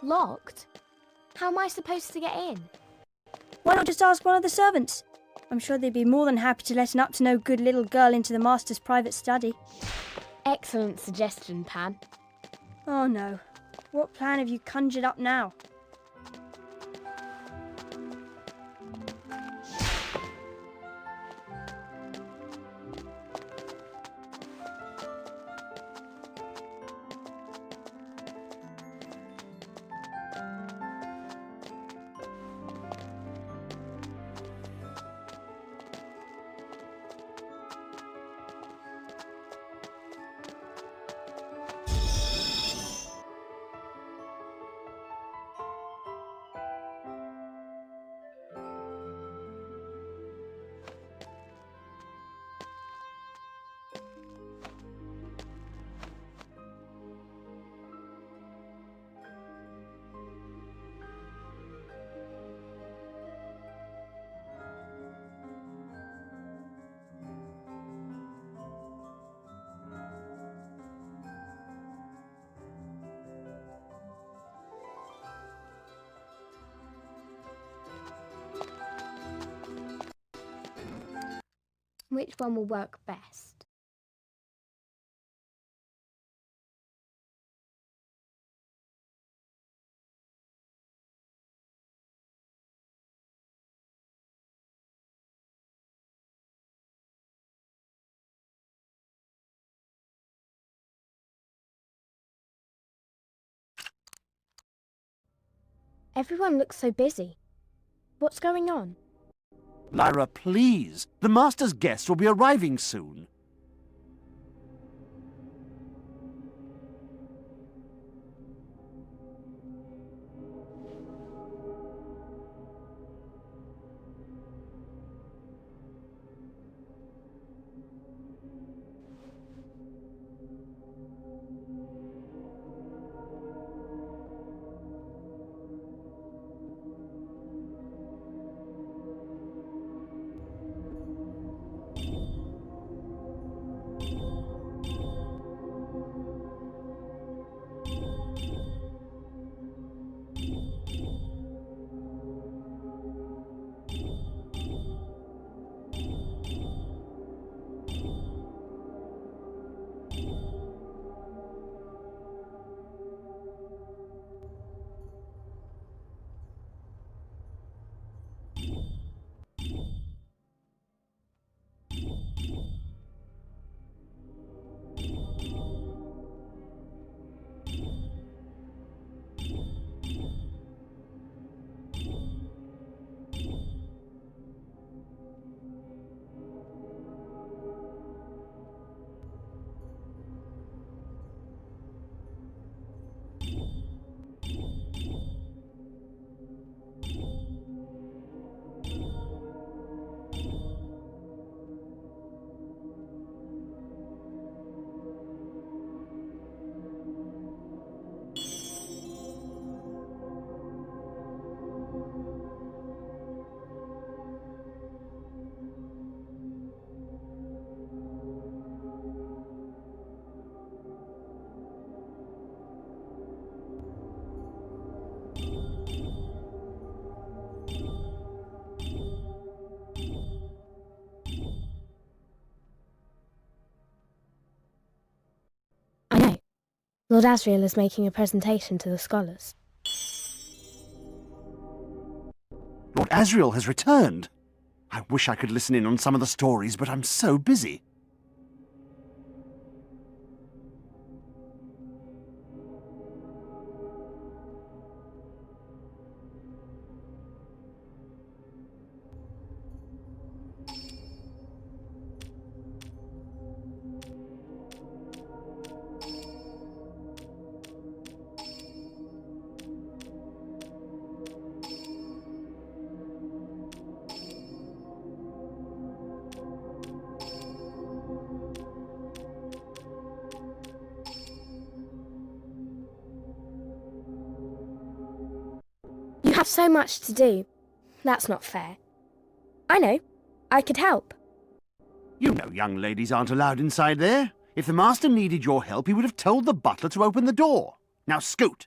Locked? How am I supposed to get in? Why not just ask one of the servants? I'm sure they'd be more than happy to let an up-to-no-good little girl into the master's private study. Excellent suggestion, Pan. Oh no. What plan have you conjured up now? Which one will work best? Everyone looks so busy. What's going on? Lyra, please. The master's guests will be arriving soon. I know. Lord Asriel is making a presentation to the scholars. Lord Asriel has returned. I wish I could listen in on some of the stories, but I'm so busy. You have so much to do. That's not fair. I know. I could help. You know young ladies aren't allowed inside there. If the master needed your help, he would have told the butler to open the door. Now scoot.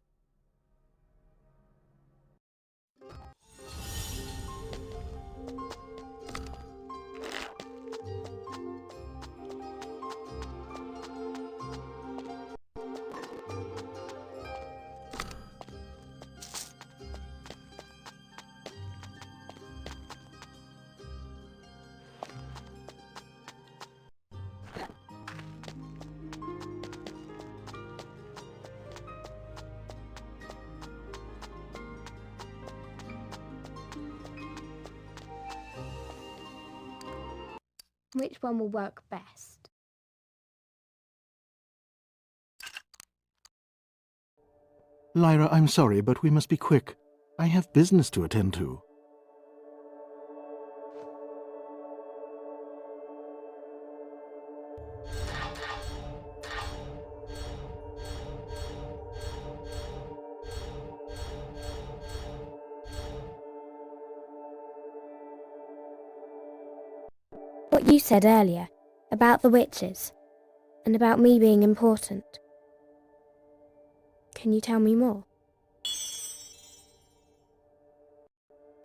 Which one will work best? Lyra, I'm sorry, but we must be quick. I have business to attend to. What you said earlier, about the witches, and about me being important. Can you tell me more?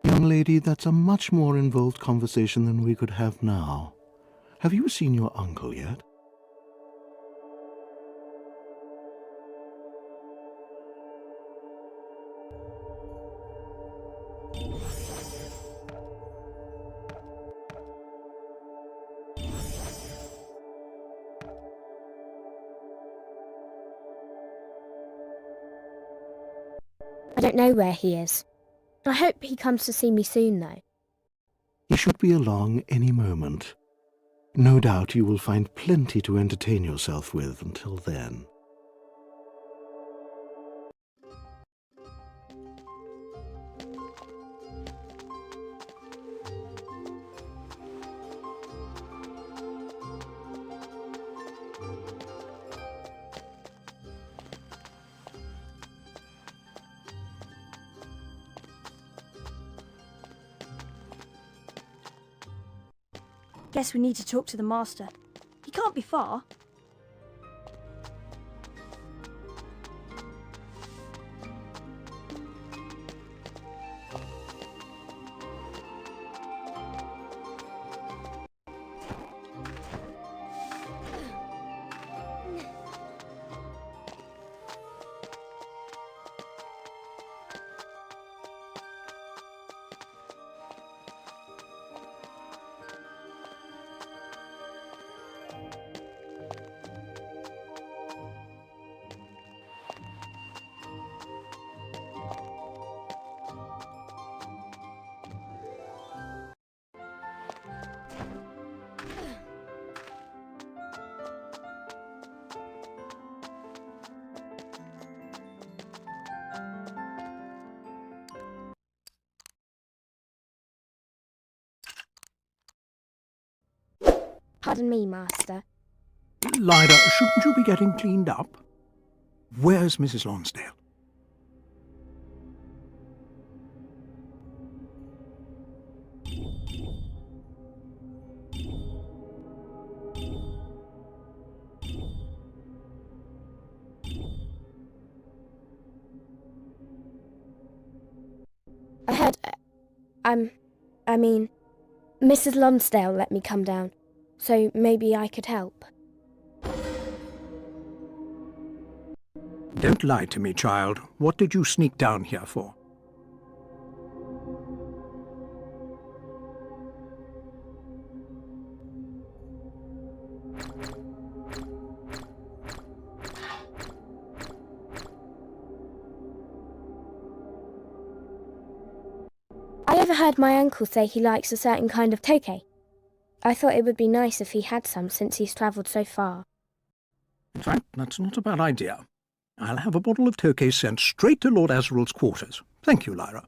Young lady, that's a much more involved conversation than we could have now. Have you seen your uncle yet? I don't know where he is. I hope he comes to see me soon, though. He should be along any moment. No doubt you will find plenty to entertain yourself with until then. Guess we need to talk to the master. He can't be far. Pardon me, Master. Lyra, shouldn't you be getting cleaned up? Where's Mrs. Lonsdale? I heard... I mean... Mrs. Lonsdale let me come down, so maybe I could help. Don't lie to me, child. What did you sneak down here for? I overheard my uncle say he likes a certain kind of tokay. I thought it would be nice if he had some since he's travelled so far. In fact, that's not a bad idea. I'll have a bottle of Tokay sent straight to Lord Azrael's quarters. Thank you, Lyra.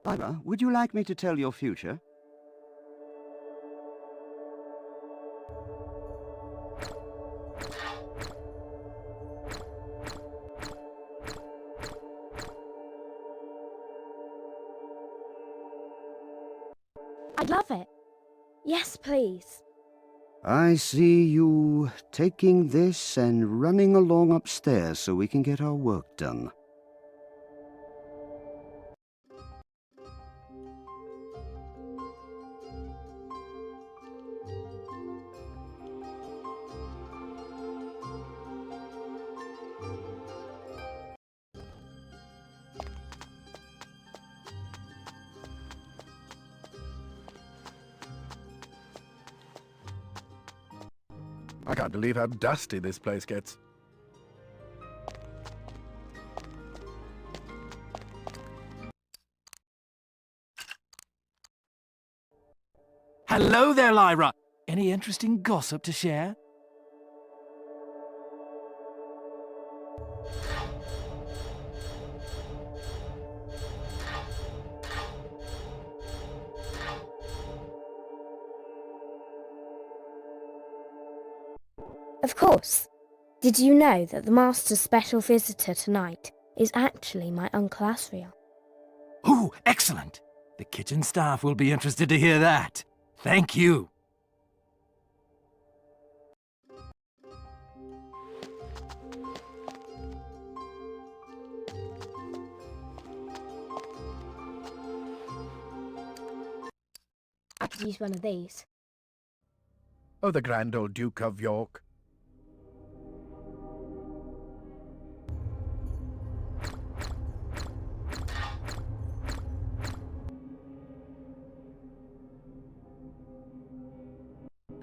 Lyra, would you like me to tell your future? I'd love it. Yes, please. I see you taking this and running along upstairs so we can get our work done. I can't believe how dusty this place gets. Hello there, Lyra. Any interesting gossip to share? Of course. Did you know that the Master's special visitor tonight is actually my Uncle Asriel? Oh, excellent. The kitchen staff will be interested to hear that. Thank you. I could use one of these. Oh, the grand old Duke of York.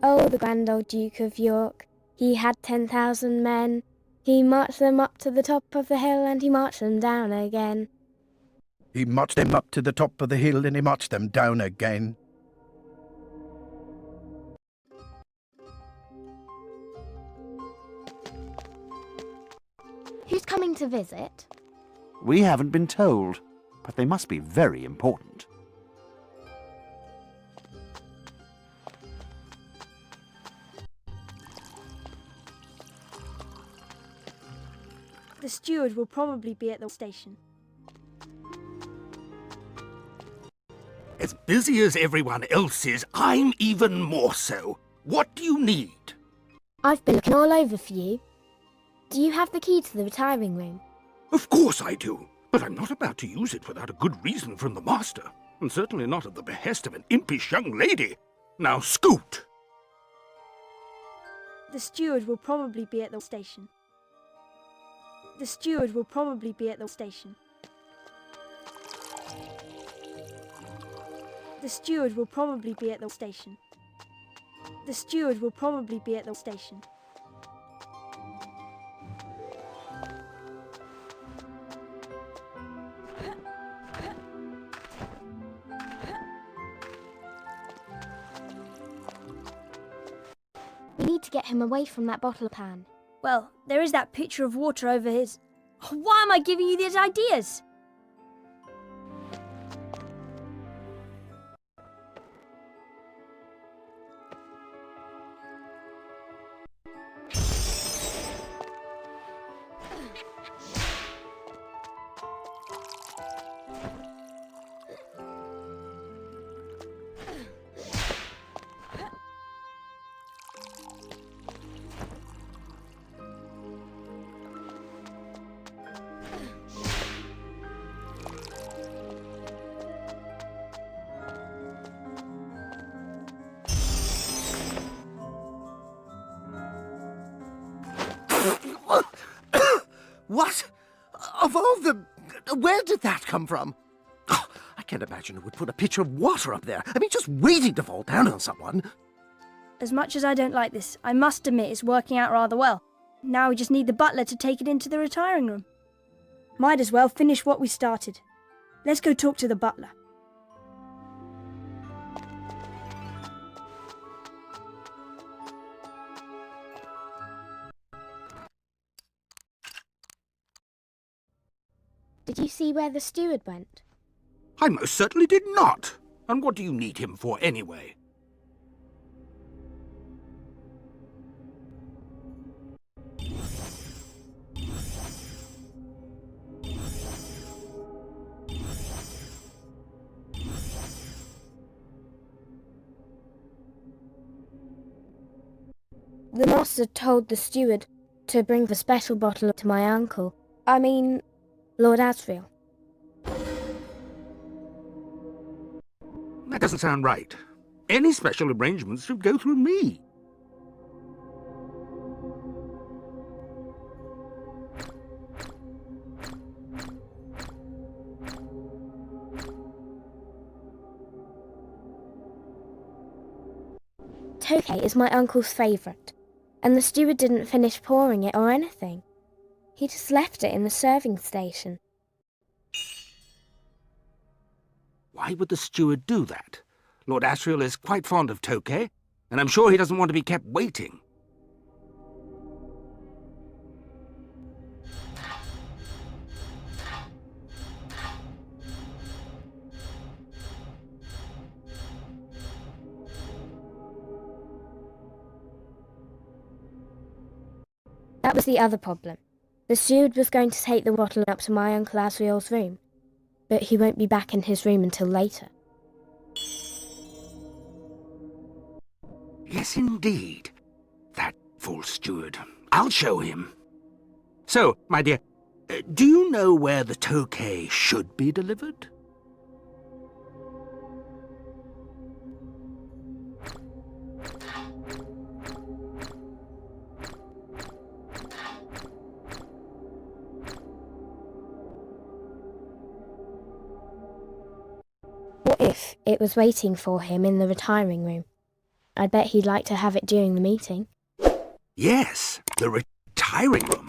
Oh, the grand old Duke of York. He had 10,000 men. He marched them up to the top of the hill and he marched them down again. He marched them up to the top of the hill and he marched them down again. Who's coming to visit? We haven't been told, but they must be very important. The steward will probably be at the station. As busy as everyone else is, I'm even more so. What do you need? I've been looking all over for you. Do you have the key to the retiring room? Of course I do, but I'm not about to use it without a good reason from the master, and certainly not at the behest of an impish young lady. Now scoot! The steward will probably be at the station. The steward will probably be at the station. The steward will probably be at the station. The steward will probably be at the station. We need to get him away from that bottle pan. Well, there is that pitcher of water over his... Why am I giving you these ideas? What? Of all the... Where did that come from? Oh, I can't imagine who would put a pitcher of water up there. I mean, just waiting to fall down on someone. As much as I don't like this, I must admit it's working out rather well. Now we just need the butler to take it into the retiring room. Might as well finish what we started. Let's go talk to the butler. Did you see where the steward went? I most certainly did not. And what do you need him for anyway? The master told the steward to bring the special bottle to my uncle. I mean, Lord Asriel. That doesn't sound right. Any special arrangements should go through me. Tokay is my uncle's favourite, and the steward didn't finish pouring it or anything. He just left it in the serving station. Why would the steward do that? Lord Asriel is quite fond of Tokay, and I'm sure he doesn't want to be kept waiting. That was the other problem. The steward was going to take the bottle up to my Uncle Asriel's room, but he won't be back in his room until later. Yes, indeed. That false steward. I'll show him. So, my dear, do you know where the Tokay should be delivered? What if it was waiting for him in the retiring room? I'd bet he'd like to have it during the meeting. Yes, the retiring room.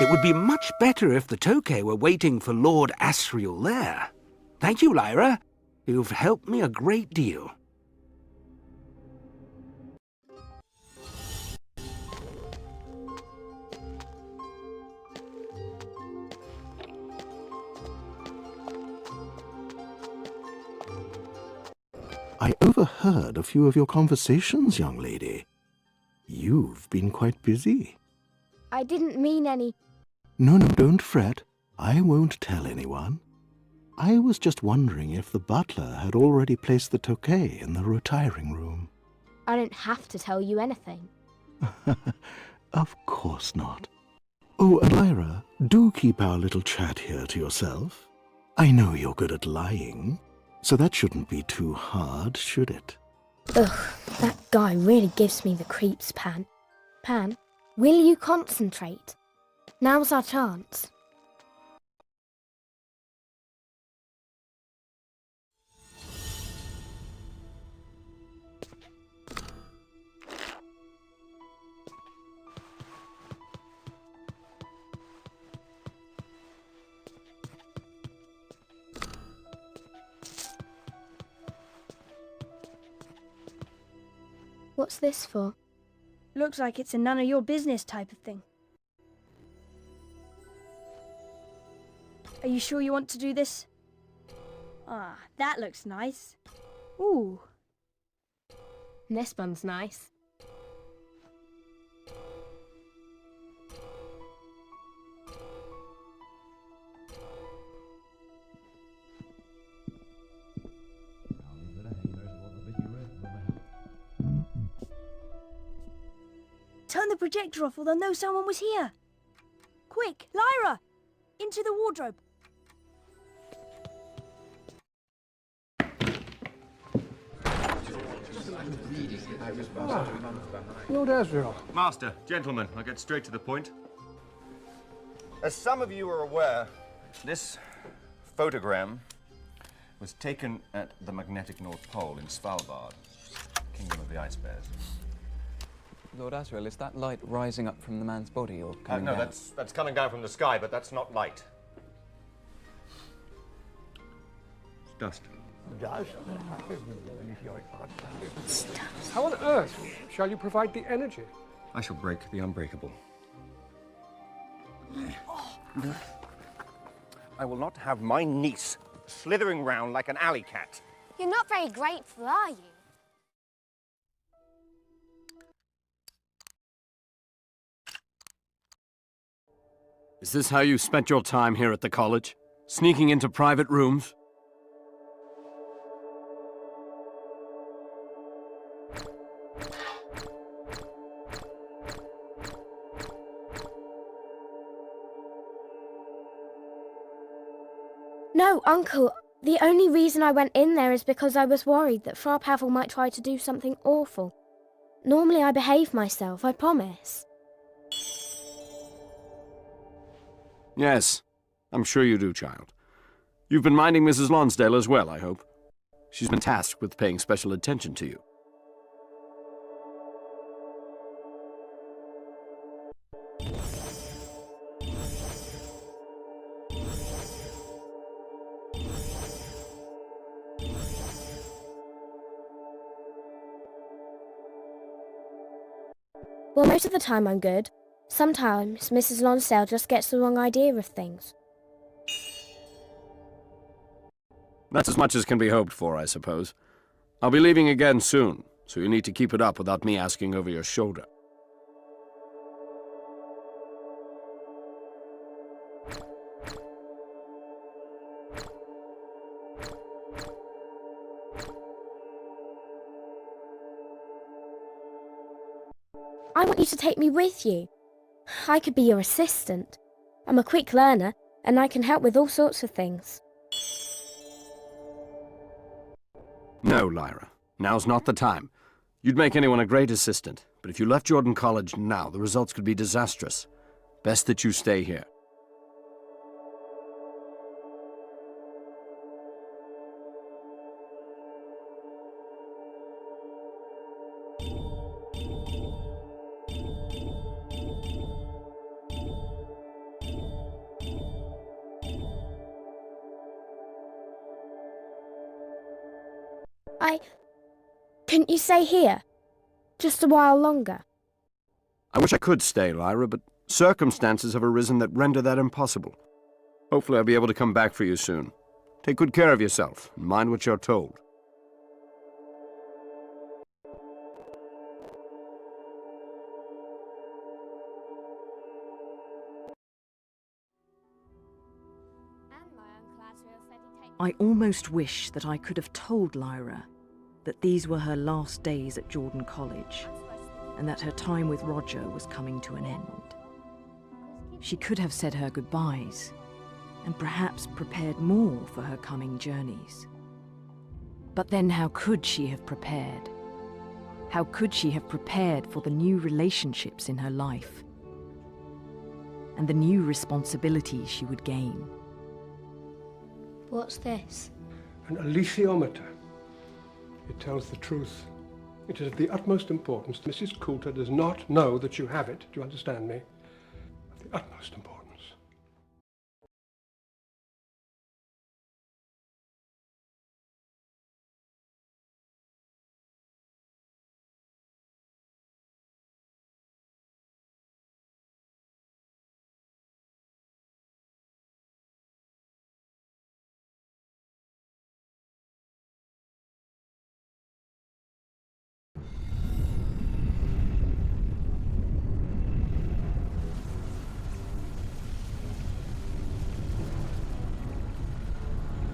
It would be much better if the Tokay were waiting for Lord Asriel there. Thank you, Lyra. You've helped me a great deal. I overheard a few of your conversations, young lady. You've been quite busy. I didn't mean any... No, don't fret. I won't tell anyone. I was just wondering if the butler had already placed the Tokay in the retiring room. I don't have to tell you anything. Of course not. Oh, and Lyra, do keep our little chat here to yourself. I know you're good at lying, so that shouldn't be too hard, should it? Ugh, that guy really gives me the creeps, Pan. Pan, will you concentrate? Now's our chance. What's this for? Looks like it's a none of your business type of thing. Are you sure you want to do this? Ah, that looks nice. Ooh. This one's nice. Turn the projector off or they'll know someone was here. Quick, Lyra! Into the wardrobe. Lord Asriel. Master, gentlemen, I'll get straight to the point. As some of you are aware, this photogram was taken at the magnetic North Pole in Svalbard, Kingdom of the Ice Bears. Lord Asriel, is that light rising up from the man's body or coming No, down? that's coming down from the sky, but that's not light. It's dust. How on earth shall you provide the energy? I shall break the unbreakable. I will not have my niece slithering round like an alley cat. You're not very grateful, are you? Is this how you spent your time here at the college? Sneaking into private rooms? No, Uncle. The only reason I went in there is because I was worried that Frau Pavel might try to do something awful. Normally I behave myself, I promise. Yes, I'm sure you do, child. You've been minding Mrs. Lonsdale as well, I hope. She's been tasked with paying special attention to you. Well, most of the time I'm good. Sometimes Mrs. Lonsdale just gets the wrong idea of things. That's as much as can be hoped for, I suppose. I'll be leaving again soon, so you need to keep it up without me asking over your shoulder. I want you to take me with you. I could be your assistant. I'm a quick learner, and I can help with all sorts of things. No, Lyra. Now's not the time. You'd make anyone a great assistant, but if you left Jordan College now, the results could be disastrous. Best that you stay here. Couldn't you stay here? Just a while longer? I wish I could stay, Lyra, but circumstances have arisen that render that impossible. Hopefully I'll be able to come back for you soon. Take good care of yourself, and mind what you're told. I almost wish that I could have told Lyra that these were her last days at Jordan College, and that her time with Roger was coming to an end. She could have said her goodbyes, and perhaps prepared more for her coming journeys. But then how could she have prepared? How could she have prepared for the new relationships in her life, and the new responsibilities she would gain? What's this? An alethiometer. It tells the truth. It is of the utmost importance. Mrs. Coulter does not know that you have it. Do you understand me? Of the utmost importance.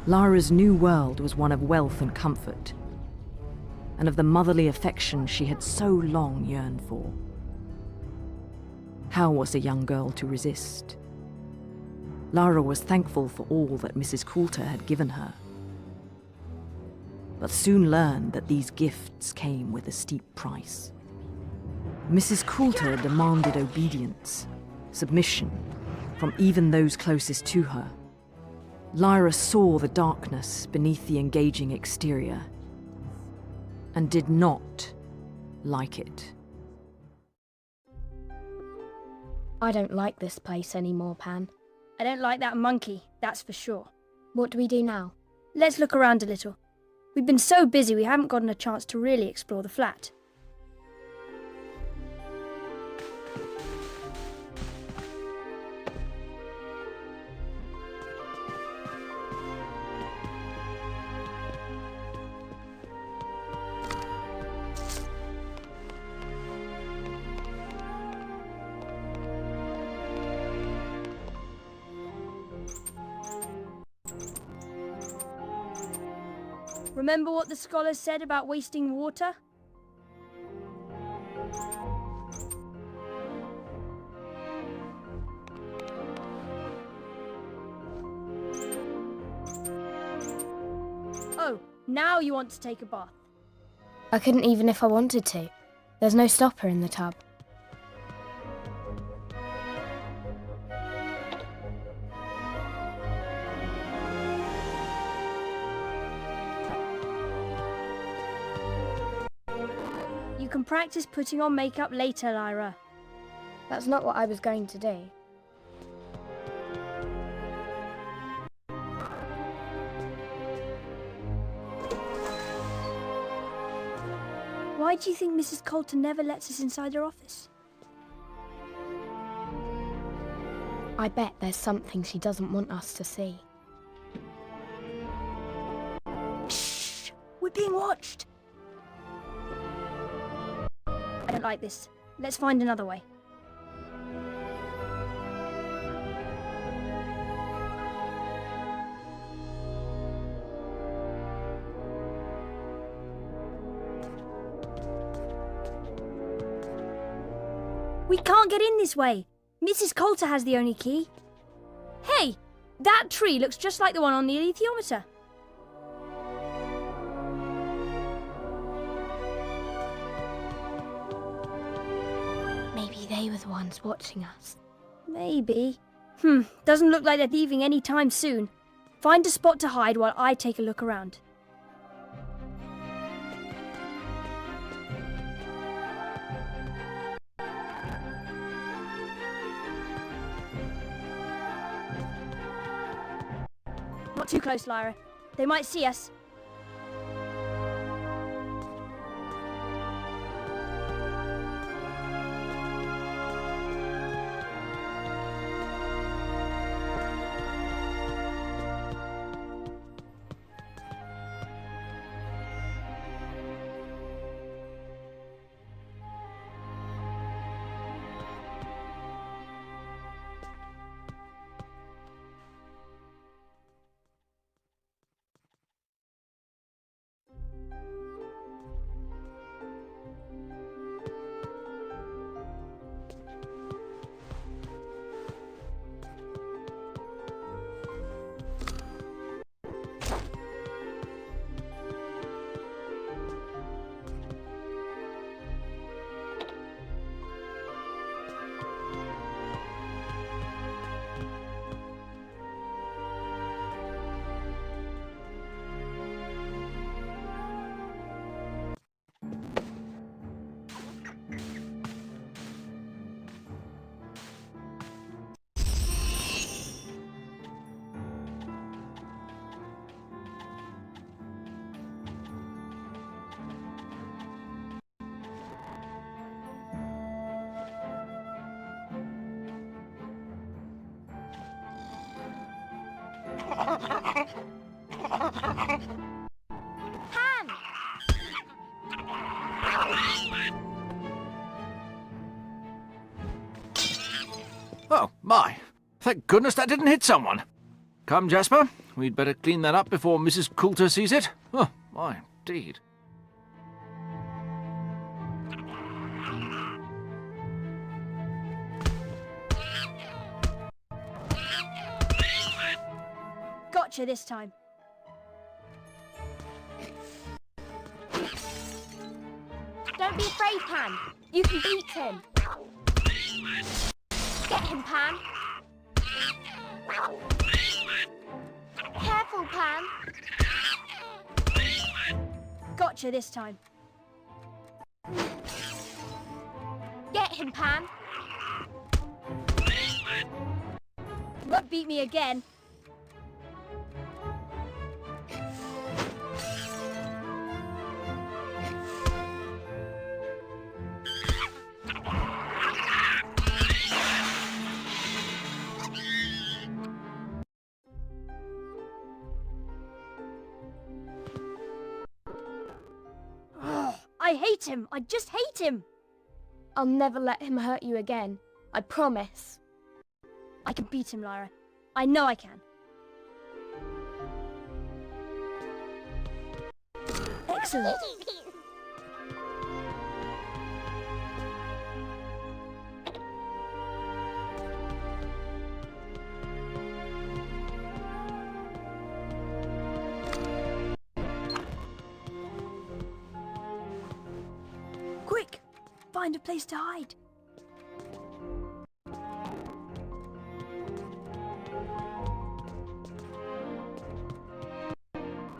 Lyra's new world was one of wealth and comfort, and of the motherly affection she had so long yearned for. How was a young girl to resist? Lyra was thankful for all that Mrs. Coulter had given her, but soon learned that these gifts came with a steep price. Mrs. Coulter demanded obedience, submission, from even those closest to her. Lyra saw the darkness beneath the engaging exterior, and did not like it. I don't like this place anymore, Pan. I don't like that monkey, that's for sure. What do we do now? Let's look around a little. We've been so busy we haven't gotten a chance to really explore the flat. Remember what the scholars said about wasting water? So, now you want to take a bath. I couldn't even if I wanted to. There's no stopper in the tub. You can practice putting on makeup later, Lyra. That's not what I was going to do. Why do you think Mrs. Coulter never lets us inside her office? I bet there's something she doesn't want us to see. Shh! We're being watched! I don't like this. Let's find another way. We can't get in this way. Mrs. Coulter has the only key. Hey, that tree looks just like the one on the alethiometer. Maybe they were the ones watching us. Maybe. Doesn't look like they're leaving any time soon. Find a spot to hide while I take a look around. Not too close, Lyra. They might see us. Pan! Oh, my. Thank goodness that didn't hit someone. Come, Jasper. We'd better clean that up before Mrs. Coulter sees it. Oh, my, indeed. Gotcha this time. Don't be afraid, Pan. You can beat him. Get him, Pan. Careful, Pan. Gotcha this time. Get him, Pan. Won't beat me again. I hate him. I just hate him. I'll never let him hurt you again. I promise. I can beat him, Lyra. I know I can. Excellent. find a place to hide.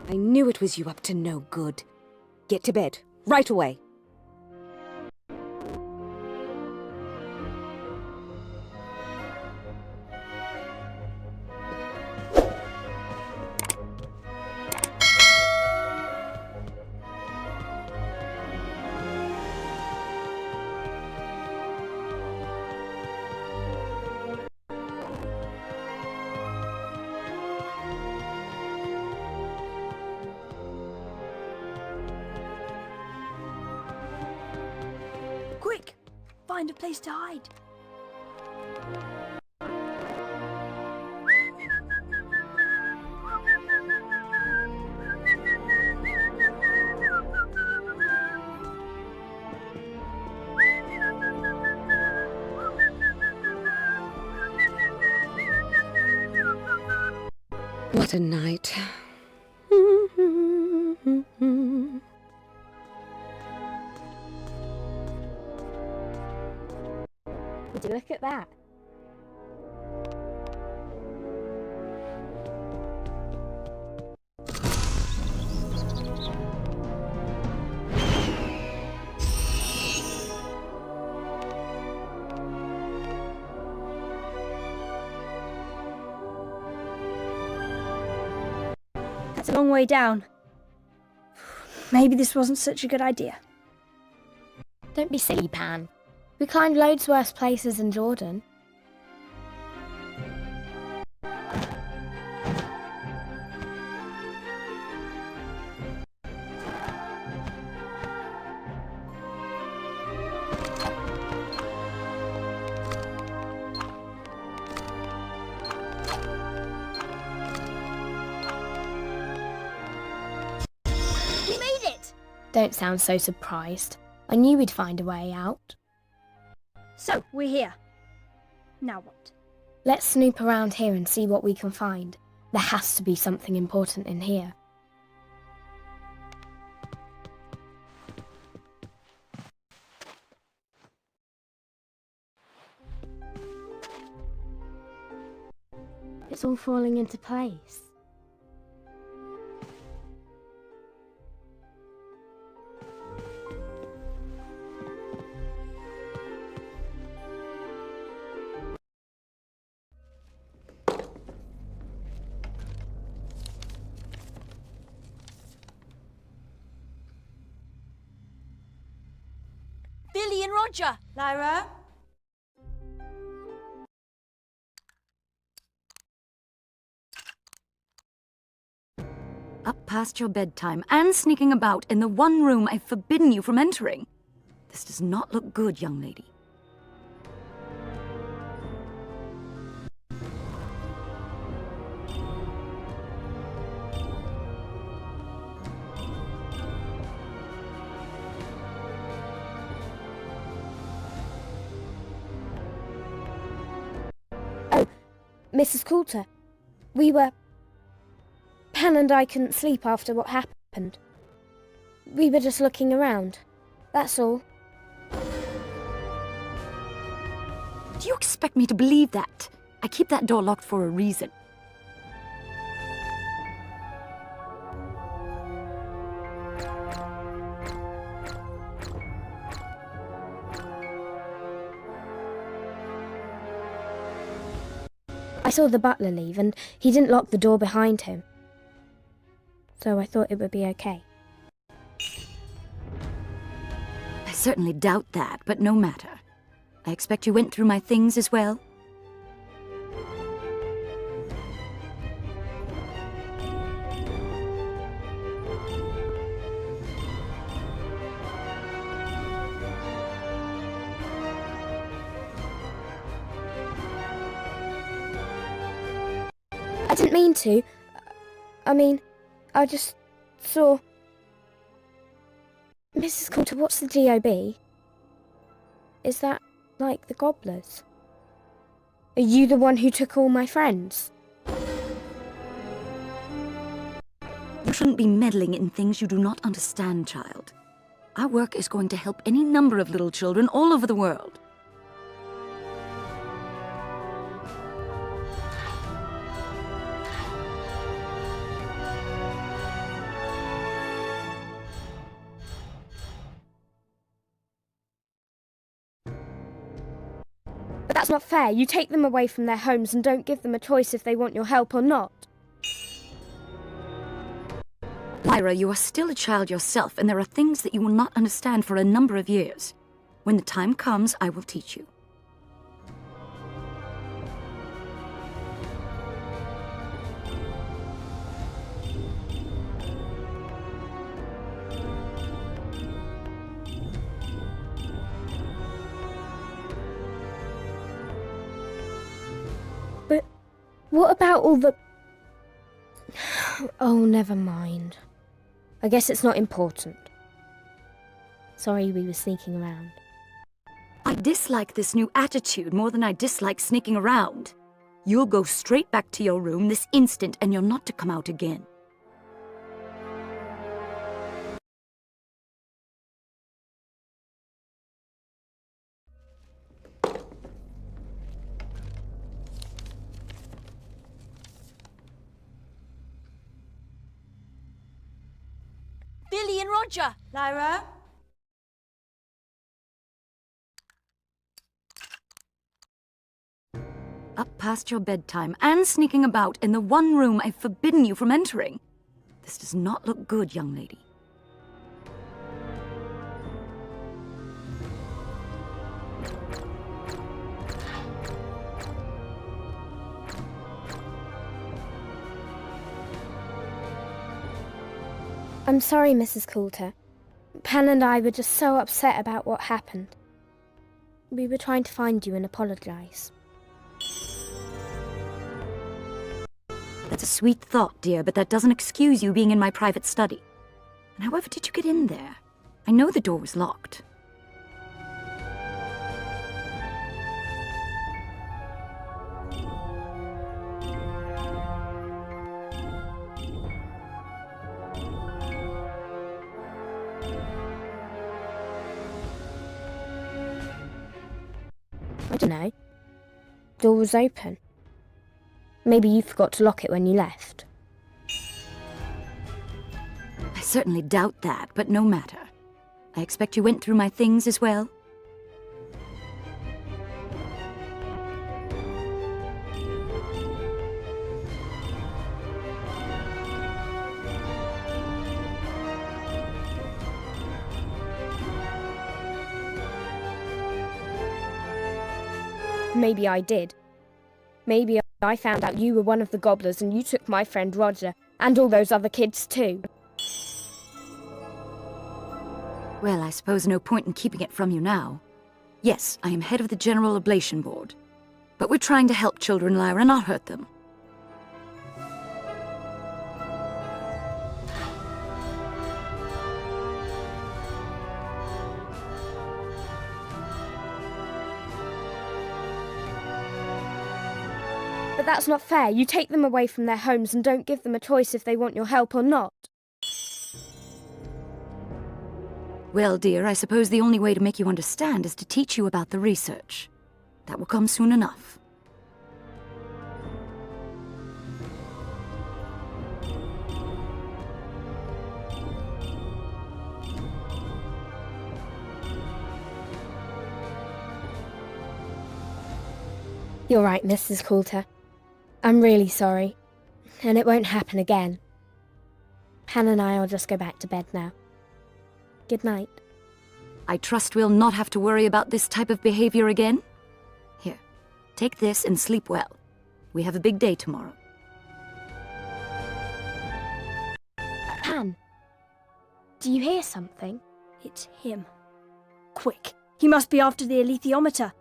I knew it was you up to no good. Get to bed, right away. Quick! Find a place to hide. What a night. Would you look at that? That's a long way down. Maybe this wasn't such a good idea. Don't be silly, Pan. We climbed loads worse places in Jordan. We made it! Don't sound so surprised. I knew we'd find a way out. So, we're here. Now what? Let's snoop around here and see what we can find. There has to be something important in here. It's all falling into place. Billy and Roger! Lyra? Up past your bedtime and sneaking about in the one room I've forbidden you from entering. This does not look good, young lady. Mrs. Coulter, Pan and I couldn't sleep after what happened. We were just looking around. That's all. Do you expect me to believe that? I keep that door locked for a reason. I saw the butler leave and he didn't lock the door behind him. So I thought it would be okay. I certainly doubt that, but no matter. I expect you went through my things as well? I didn't mean to. I just saw... Mrs. Coulter, what's the GOB? Is that like the gobblers? Are you the one who took all my friends? You shouldn't be meddling in things you do not understand, child. Our work is going to help any number of little children all over the world. But that's not fair. You take them away from their homes and don't give them a choice if they want your help or not. Lyra, you are still a child yourself, and there are things that you will not understand for a number of years. When the time comes, I will teach you. But what about all the... Oh, never mind. I guess it's not important. Sorry we were sneaking around. I dislike this new attitude more than I dislike sneaking around. You'll go straight back to your room this instant, and you're not to come out again. Billy and Roger! Lyra? Up past your bedtime and sneaking about in the one room I've forbidden you from entering. This does not look good, young lady. I'm sorry, Mrs. Coulter. Pan and I were just so upset about what happened. We were trying to find you and apologise. That's a sweet thought, dear, but that doesn't excuse you being in my private study. And however did you get in there? I know the door was locked. I don't know. Door was open. Maybe you forgot to lock it when you left. I certainly doubt that, but no matter. I expect you went through my things as well? Maybe I did. Maybe I found out you were one of the gobblers and you took my friend Roger, and all those other kids too. Well, I suppose no point in keeping it from you now. Yes, I am head of the General Oblation Board. But we're trying to help children, Lyra, not hurt them. But that's not fair. You take them away from their homes and don't give them a choice if they want your help or not. Well, dear, I suppose the only way to make you understand is to teach you about the research. That will come soon enough. You're right, Mrs. Coulter. I'm really sorry. And it won't happen again. Pan and I will just go back to bed now. Good night. I trust we'll not have to worry about this type of behavior again. Here, take this and sleep well. We have a big day tomorrow. Pan, do you hear something? It's him. Quick, he must be after the alethiometer.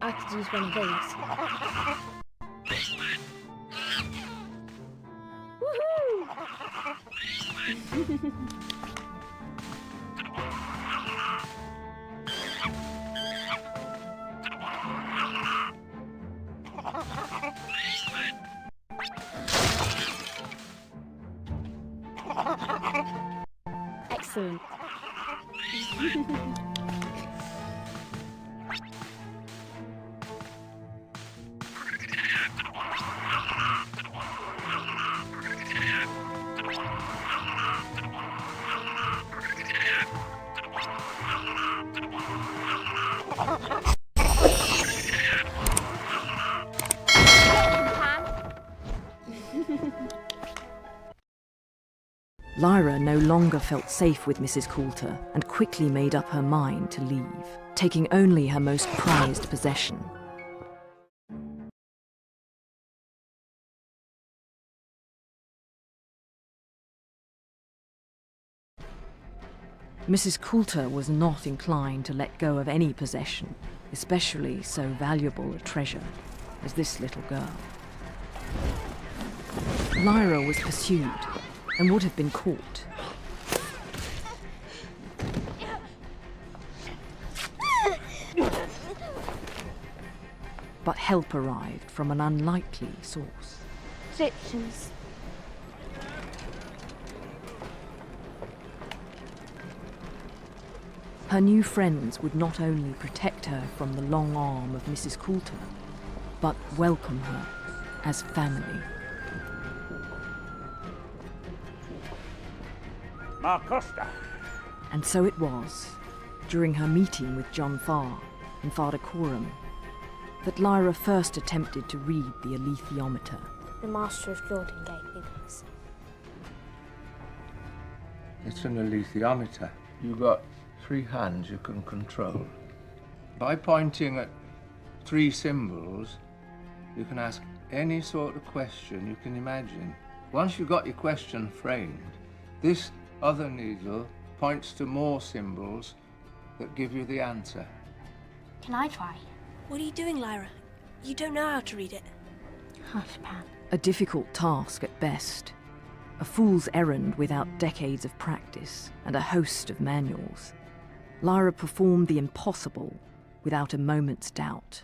I could use one of these. Woohoo! Excellent. Lyra no longer felt safe with Mrs. Coulter and quickly made up her mind to leave, taking only her most prized possession. Mrs. Coulter was not inclined to let go of any possession, especially so valuable a treasure as this little girl. Lyra was pursued and would have been caught. But help arrived from an unlikely source. Egyptians. Her new friends would not only protect her from the long arm of Mrs. Coulter, but welcome her as family. Marcosta. And so it was, during her meeting with John Farr in Farder Coram, that Lyra first attempted to read the alethiometer. The Master of Jordan gave me this. It's an alethiometer. You've got 3 hands you can control. By pointing at 3 symbols, you can ask any sort of question you can imagine. Once you've got your question framed, this other needle points to more symbols that give you the answer. Can I try? What are you doing, Lyra? You don't know how to read it. Hush, Pan. A difficult task at best. A fool's errand without decades of practice and a host of manuals. Lyra performed the impossible without a moment's doubt.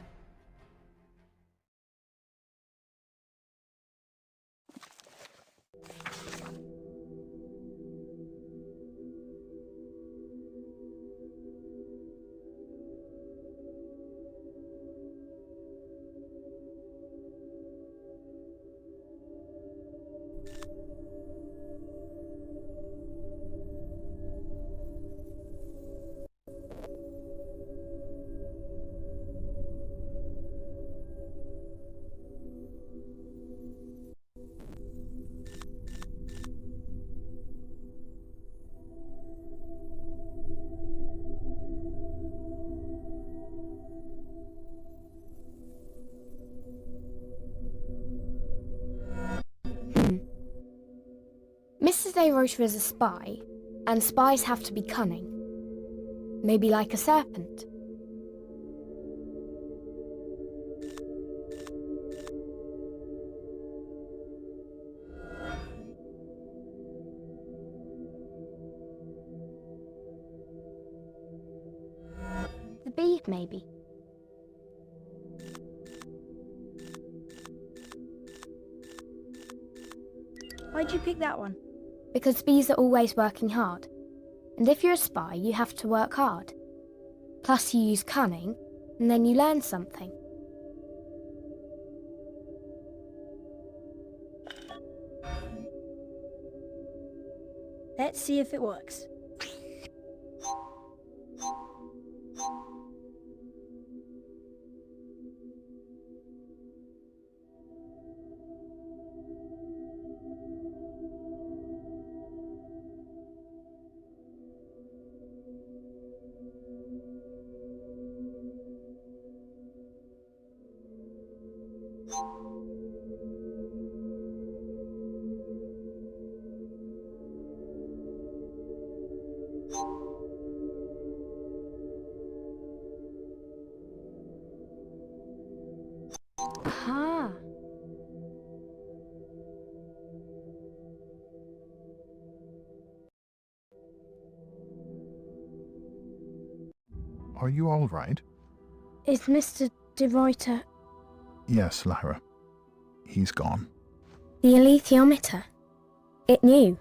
Mrs. A. Rota is a spy, and spies have to be cunning. Maybe like a serpent. The bee, maybe. Why'd you pick that one? Because bees are always working hard. And if you're a spy, you have to work hard. Plus you use cunning, and then you learn something. Let's see if it works. Aha! Are you all right? Is Mr. De Ruyter... Yes, Lyra. He's gone. The alethiometer? It knew.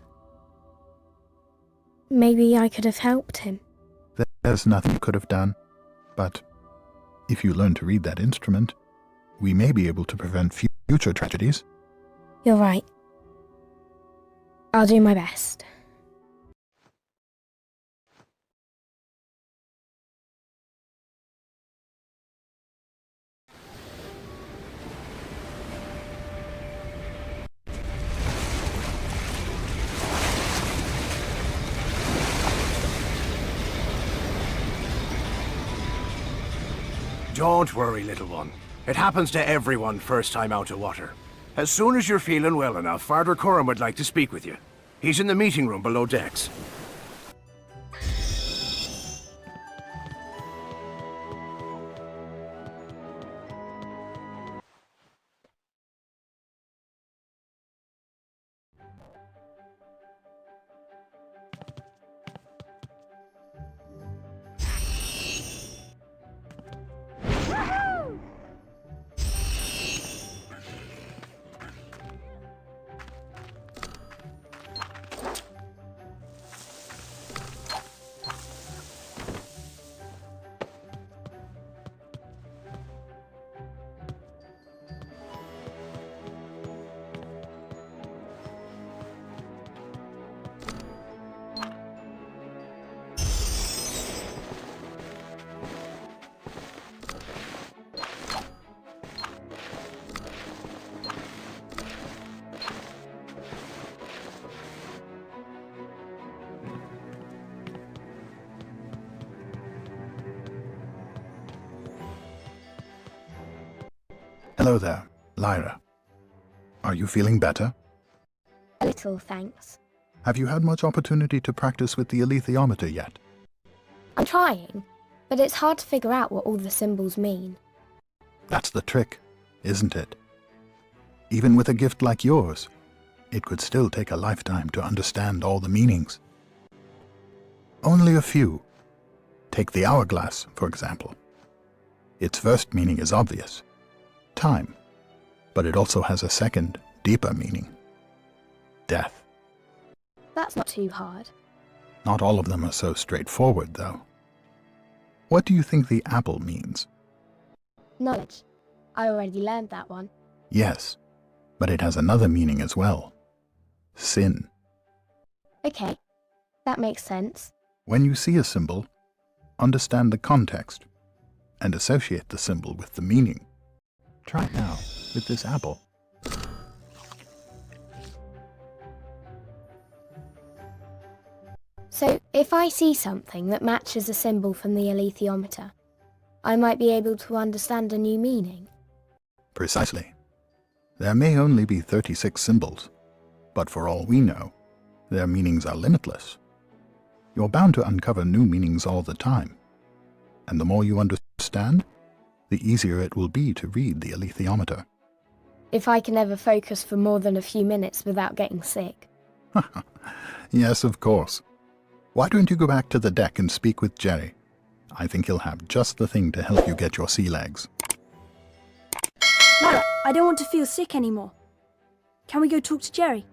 Maybe I could have helped him. There's nothing you could have done. But if you learn to read that instrument, we may be able to prevent future tragedies. You're right. I'll do my best. Don't worry, little one. It happens to everyone first time out of water. As soon as you're feeling well enough, Father Coram would like to speak with you. He's in the meeting room below decks. Hello there, Lyra. Are you feeling better? A little, thanks. Have you had much opportunity to practice with the alethiometer yet? I'm trying, but it's hard to figure out what all the symbols mean. That's the trick, isn't it? Even with a gift like yours, it could still take a lifetime to understand all the meanings. Only a few. Take the hourglass, for example. Its first meaning is obvious. Time. But it also has a second, deeper meaning. Death. That's not too hard. Not all of them are so straightforward, though. What do you think the apple means? Knowledge. I already learned that one. Yes, but it has another meaning as well. Sin. Okay, that makes sense. When you see a symbol, understand the context and associate the symbol with the meaning. Try it now with this apple. So, if I see something that matches a symbol from the alethiometer, I might be able to understand a new meaning. Precisely. There may only be 36 symbols, but for all we know, their meanings are limitless. You're bound to uncover new meanings all the time, and the more you understand, the easier it will be to read the alethiometer. If I can ever focus for more than a few minutes without getting sick. Yes, of course. Why don't you go back to the deck and speak with Jerry? I think he'll have just the thing to help you get your sea legs. Lyra, I don't want to feel sick anymore. Can we go talk to Jerry?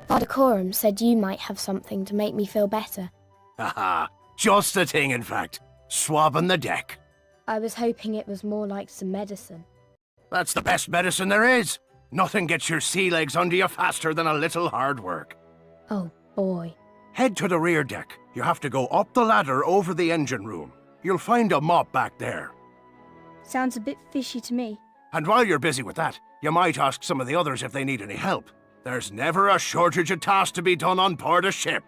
Father Coram said you might have something to make me feel better. Haha, just the thing, in fact. Swabbing the deck. I was hoping it was more like some medicine. That's the best medicine there is. Nothing gets your sea legs under you faster than a little hard work. Oh, boy. Head to the rear deck. You have to go up the ladder over the engine room. You'll find a mop back there. Sounds a bit fishy to me. And while you're busy with that, you might ask some of the others if they need any help. There's never a shortage of tasks to be done on board a ship.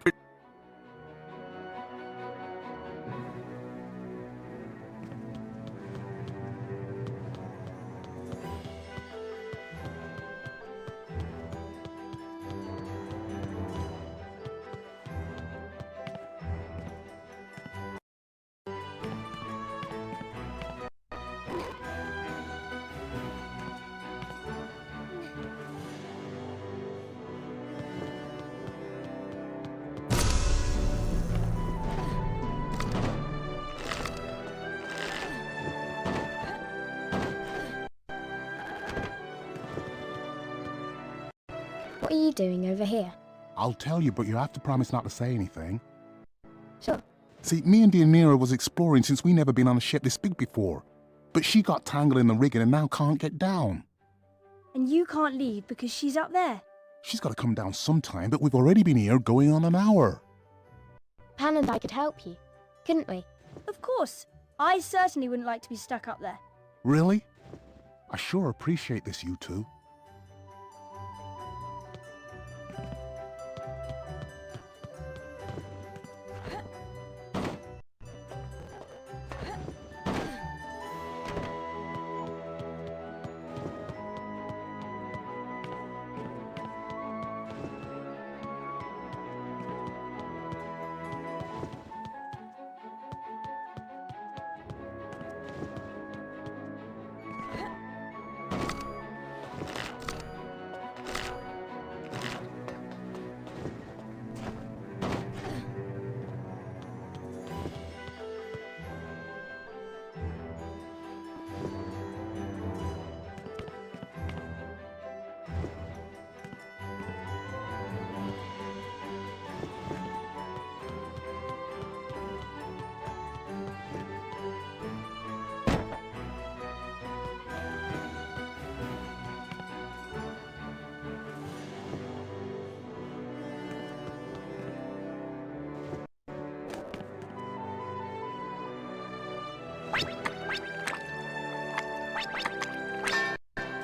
What are you doing over here? I'll tell you, but you have to promise not to say anything. Sure. See, me and Deianira was exploring since we never been on a ship this big before. But she got tangled in the rigging and now can't get down. And you can't leave because she's up there. She's got to come down sometime, but we've already been here going on an hour. Pan and I could help you, couldn't we? Of course. I certainly wouldn't like to be stuck up there. Really? I sure appreciate this, you two.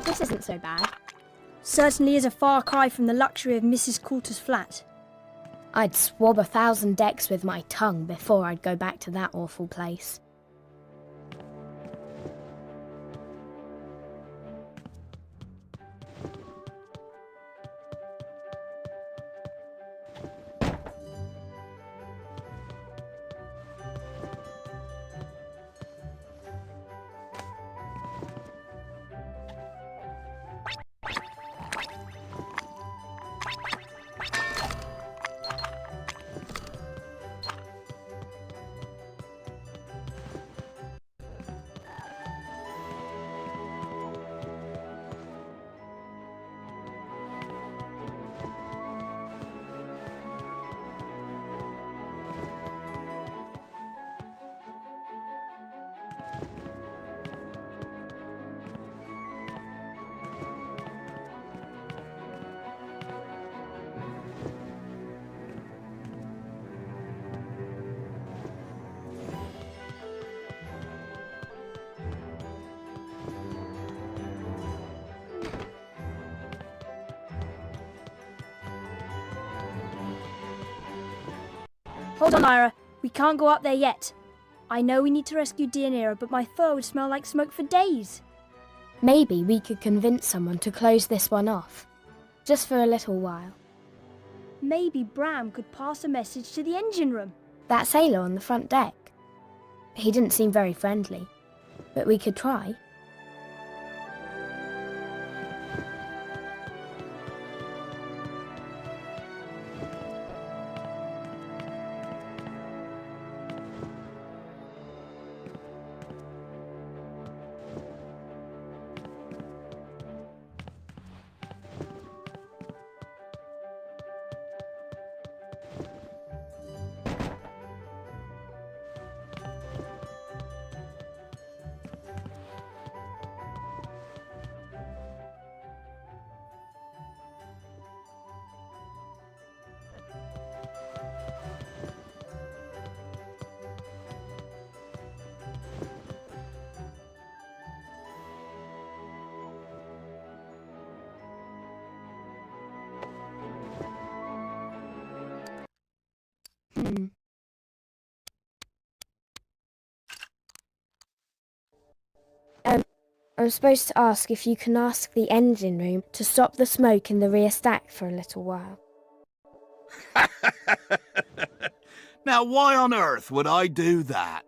This isn't so bad. Certainly is a far cry from the luxury of Mrs. Coulter's flat. I'd swab 1,000 decks with my tongue before I'd go back to that awful place. Hold on, Lyra. We can't go up there yet. I know we need to rescue Deianira, but my fur would smell like smoke for days. Maybe we could convince someone to close this one off. Just for a little while. Maybe Bram could pass a message to the engine room. That sailor on the front deck. He didn't seem very friendly, but we could try. I'm supposed to ask if you can ask the engine room to stop the smoke in the rear stack for a little while. Now, why on earth would I do that?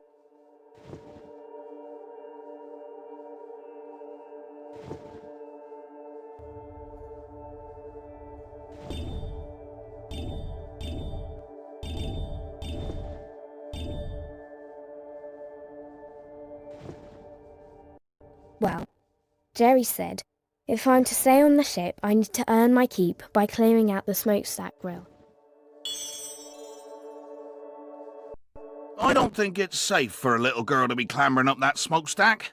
Well, Jerry said, if I'm to stay on the ship, I need to earn my keep by clearing out the smokestack grill. I don't think it's safe for a little girl to be clambering up that smokestack.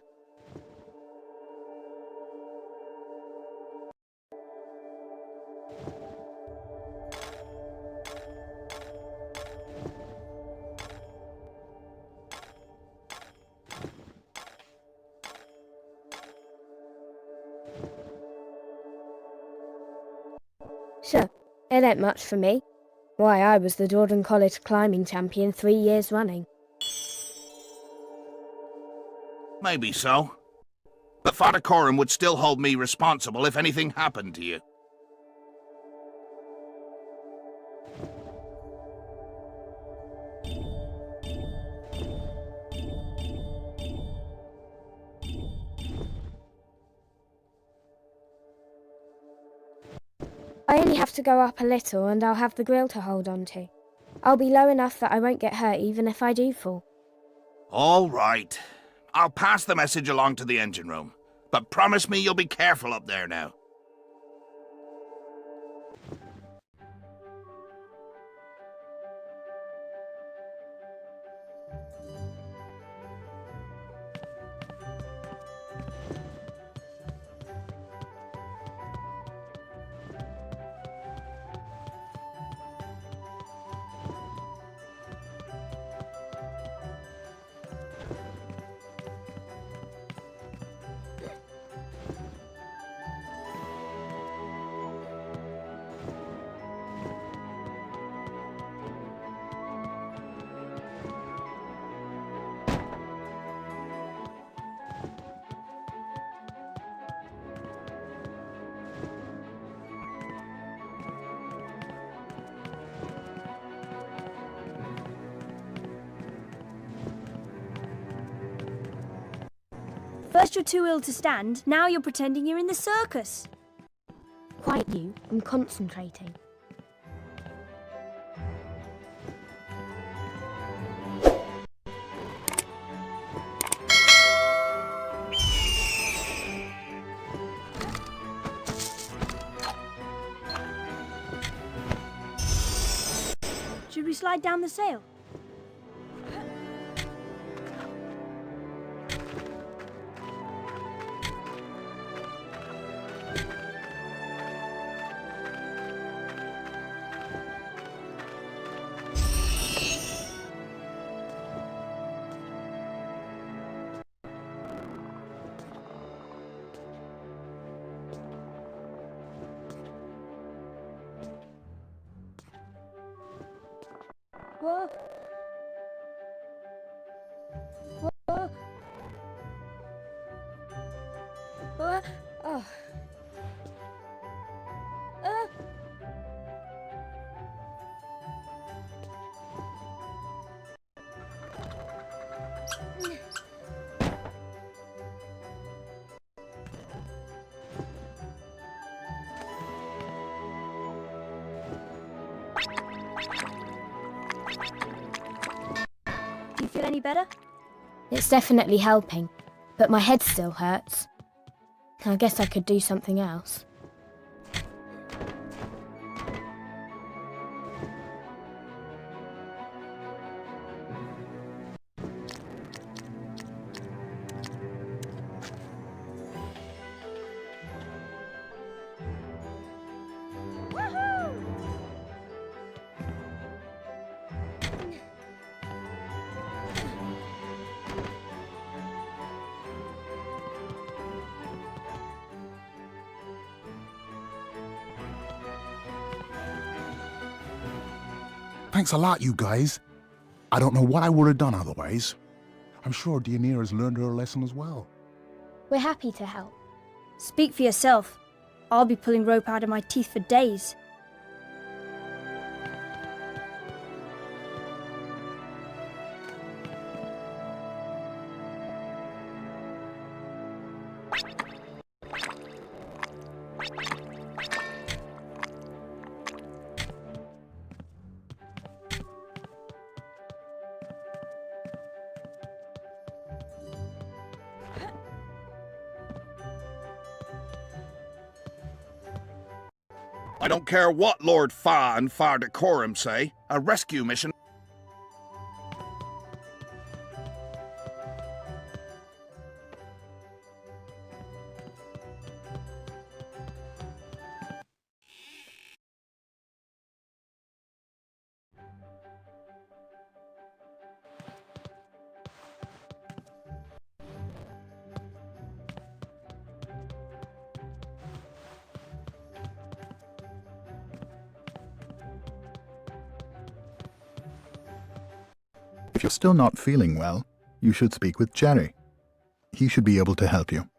Sure, it ain't much for me. Why, I was the Jordan College climbing champion 3 years running. Maybe so. But Father Coram would still hold me responsible if anything happened to you. I only have to go up a little and I'll have the grill to hold on to. I'll be low enough that I won't get hurt even if I do fall. All right. I'll pass the message along to the engine room. But promise me you'll be careful up there now. First you're too ill to stand, now you're pretending you're in the circus. Quite you, I'm concentrating. Should we slide down the sail? Whoa. Whoa. Whoa. Oh. Do you feel any better? It's definitely helping, but my head still hurts. I guess I could do something else. Thanks a lot, you guys. I don't know what I would have done otherwise. I'm sure Deianira has learned her lesson as well. We're happy to help. Speak for yourself. I'll be pulling rope out of my teeth for days. I don't care what Lord Fa and Far Decorum say. A rescue mission. If you're still not feeling well, you should speak with Jerry. He should be able to help you.